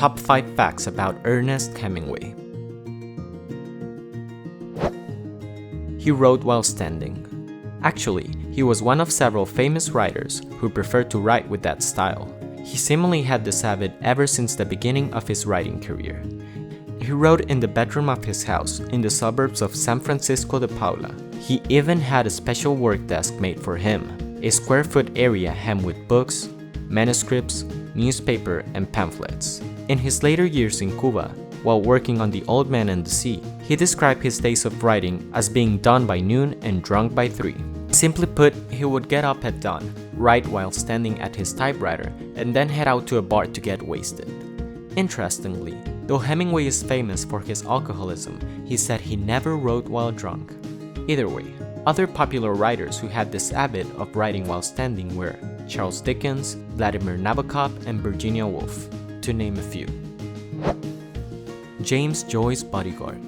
Top 5 Facts about Ernest Hemingway. He wrote while standing. Actually, he was one of several famous writers who preferred to write with that style. He seemingly had this habit ever since the beginning of his writing career. He wrote in the bedroom of his house in the suburbs of San Francisco de Paula. He even had a special work desk made for him, a square-foot area hemmed with books, manuscripts, newspaper, and pamphlets. In his later years in Cuba, while working on The Old Man and the Sea, he described his days of writing as being done by noon and drunk by 3. Simply put, he would get up at dawn, write while standing at his typewriter, and then head out to a bar to get wasted. Interestingly, though Hemingway is famous for his alcoholism, he said he never wrote while drunk. Either way, other popular writers who had this habit of writing while standing were Charles Dickens, Vladimir Nabokov, and Virginia Woolf, to name a few. James Joyce bodyguard.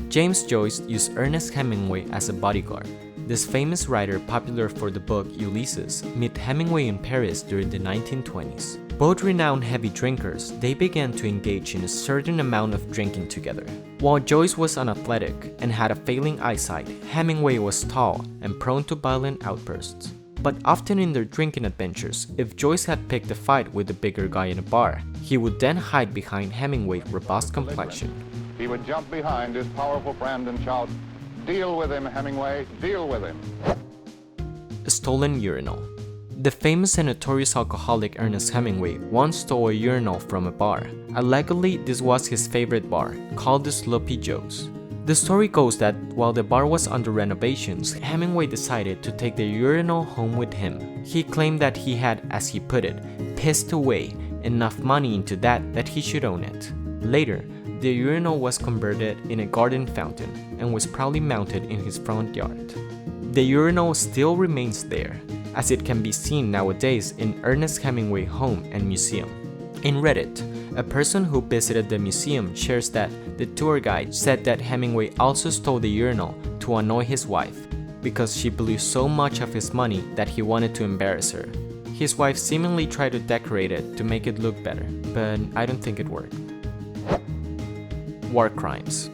James Joyce used Ernest Hemingway as a bodyguard. This famous writer, popular for the book Ulysses, met Hemingway in Paris during the 1920s. Both renowned heavy drinkers, they began to engage in a certain amount of drinking together. While Joyce was unathletic and had a failing eyesight, Hemingway was tall and prone to violent outbursts. But often in their drinking adventures, if Joyce had picked a fight with the bigger guy in a bar, he would then hide behind Hemingway's robust complexion. He would jump behind his powerful friend and shout, "Deal with him, Hemingway, deal with him." A stolen urinal. The famous and notorious alcoholic Ernest Hemingway once stole a urinal from a bar. Allegedly, this was his favorite bar, called the Sloppy Joe's. The story goes that while the bar was under renovations, Hemingway decided to take the urinal home with him. He claimed that he had, as he put it, pissed away enough money into that he should own it. Later, the urinal was converted in a garden fountain and was proudly mounted in his front yard. The urinal still remains there, as it can be seen nowadays in Ernest Hemingway Home and Museum. In Reddit, a person who visited the museum shares that the tour guide said that Hemingway also stole the urinal to annoy his wife because she blew so much of his money that he wanted to embarrass her. His wife seemingly tried to decorate it to make it look better, but I don't think it worked. War crimes.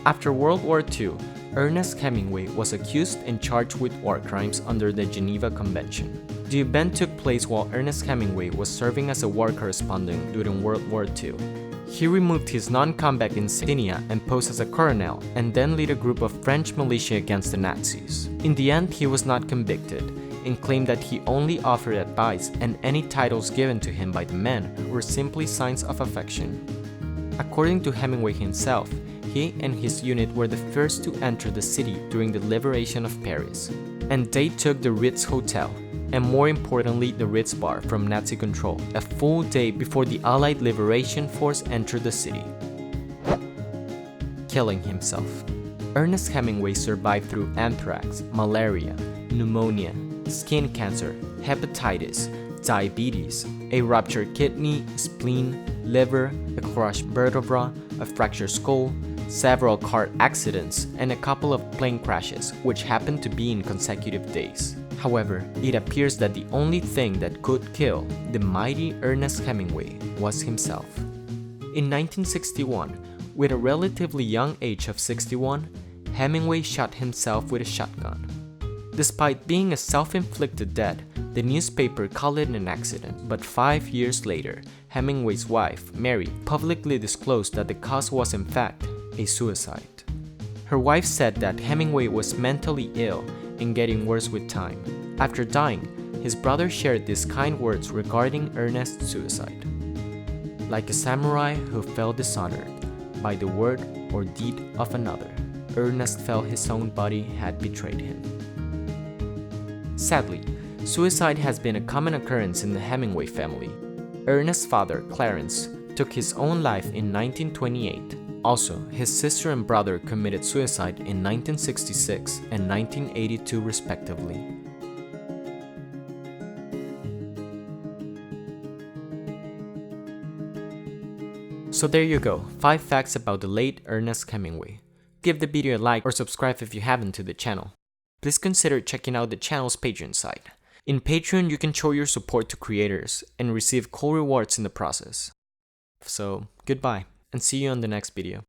After World War II, Ernest Hemingway was accused and charged with war crimes under the Geneva Convention. The event took place while Ernest Hemingway was serving as a war correspondent during World War II. He removed his non-combat insignia and posed as a colonel, and then led a group of French militia against the Nazis. In the end, he was not convicted, and claimed that he only offered advice and any titles given to him by the men were simply signs of affection. According to Hemingway himself, he and his unit were the first to enter the city during the liberation of Paris, and they took the Ritz Hotel, and more importantly the Ritz Bar, from Nazi control, a full day before the Allied Liberation Force entered the city. Killing himself. Ernest Hemingway survived through anthrax, malaria, pneumonia, skin cancer, hepatitis, diabetes, a ruptured kidney, spleen, liver, a crushed vertebra, a fractured skull, several car accidents, and a couple of plane crashes, which happened to be in consecutive days. However, it appears that the only thing that could kill the mighty Ernest Hemingway was himself. In 1961, with a relatively young age of 61, Hemingway shot himself with a shotgun. Despite being a self-inflicted death, the newspaper called it an accident, but 5 years later, Hemingway's wife, Mary, publicly disclosed that the cause was in fact a suicide. Her wife said that Hemingway was mentally ill and getting worse with time. After dying, his brother shared these kind words regarding Ernest's suicide. Like a samurai who fell dishonored by the word or deed of another, Ernest felt his own body had betrayed him. Sadly, suicide has been a common occurrence in the Hemingway family. Ernest's father, Clarence, took his own life in 1928. Also, his sister and brother committed suicide in 1966 and 1982 respectively. So there you go, 5 facts about the late Ernest Hemingway. Give the video a like or subscribe if you haven't to the channel. Please consider checking out the channel's Patreon site. In Patreon, you can show your support to creators and receive cool rewards in the process. So goodbye and see you on the next video.